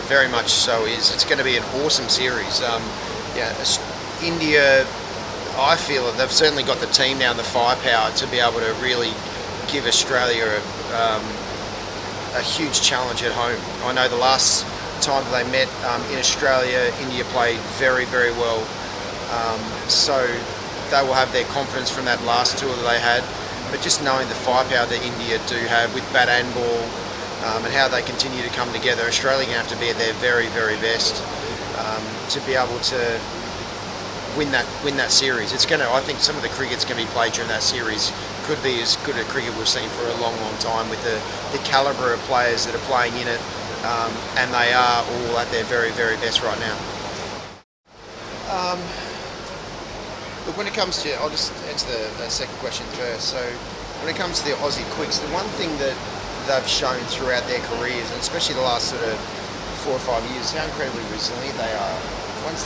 very much so is. It's going to be an awesome series. India, I feel that they've certainly got the team now and the firepower to be able to really give Australia a huge challenge at home. I know the last time they met in Australia, India played very, very well. So they will have their confidence from that last tour that they had. But just knowing the firepower that India do have with bat and ball and how they continue to come together, Australia are going to have to be at their very, very best to be able to win that series. It's going to. I think some of the cricket's going to be played during that series could be as good a cricket we've seen for a long, long time with the calibre of players that are playing in it, and they are all at their very, very best right now. Look, when it comes to, I'll just answer the second question first. So, when it comes to the Aussie quicks, the one thing that they've shown throughout their careers, and especially the last sort of 4 or 5 years, how incredibly resilient they are. Once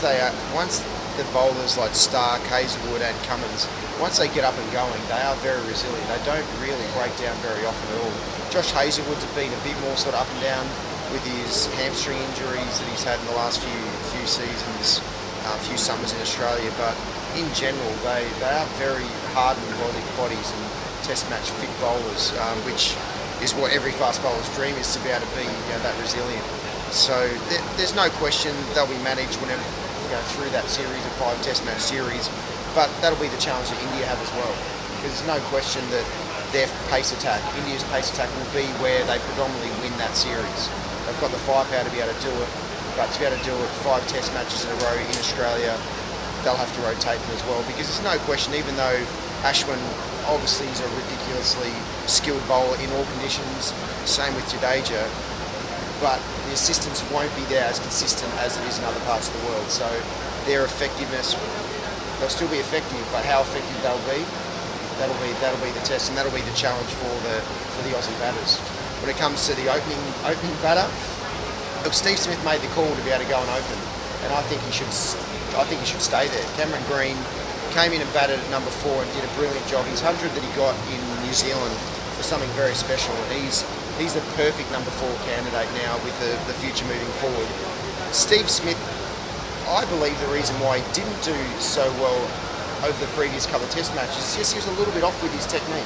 the bowlers like Stark, Hazelwood and Cummins, once they get up and going, they are very resilient. They don't really break down very often at all. Josh Hazelwood's been a bit more sort of up and down with his hamstring injuries that he's had in the last few seasons, few summers in Australia, but in general they are very hardened bodies and test match fit bowlers, which is what every fast bowler's dream is, to be able to be that resilient. So there's no question they'll be managed whenever through that series, a 5 test match series, but that'll be the challenge that India have as well, because there's no question that their pace attack, India's pace attack, will be where they predominantly win that series. They've got the firepower to be able to do it, but to be able to do it 5 test matches in a row in Australia, they'll have to rotate them as well, because there's no question, even though Ashwin obviously is a ridiculously skilled bowler in all conditions, same with Jadeja, but the assistance won't be there as consistent as it is in other parts of the world. So their effectiveness, they'll still be effective, but how effective they'll be, that'll be the test, and that'll be the challenge for the Aussie batters. When it comes to the opening batter, look, Steve Smith made the call to be able to go and open, and I think he should stay there. Cameron Green came in and batted at number 4 and did a brilliant job. His 100 that he got in New Zealand was something very special, and he's the perfect number 4 candidate now with the future moving forward. Steve Smith, I believe the reason why he didn't do so well over the previous couple of test matches is just he was a little bit off with his technique.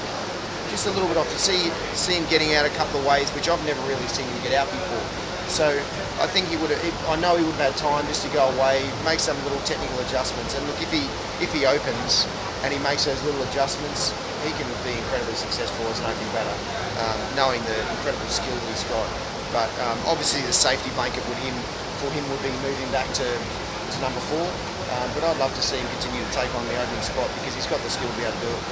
Just a little bit off. To see him getting out a couple of ways, which I've never really seen him get out before. So I think I know he would have had time just to go away, make some little technical adjustments, and look, if he opens and he makes those little adjustments, he can be incredibly successful as an opening batter, knowing the incredible skill that he's got. But obviously the safety blanket for him would be moving back to number 4. But I'd love to see him continue to take on the opening spot, because he's got the skill to be able to do it.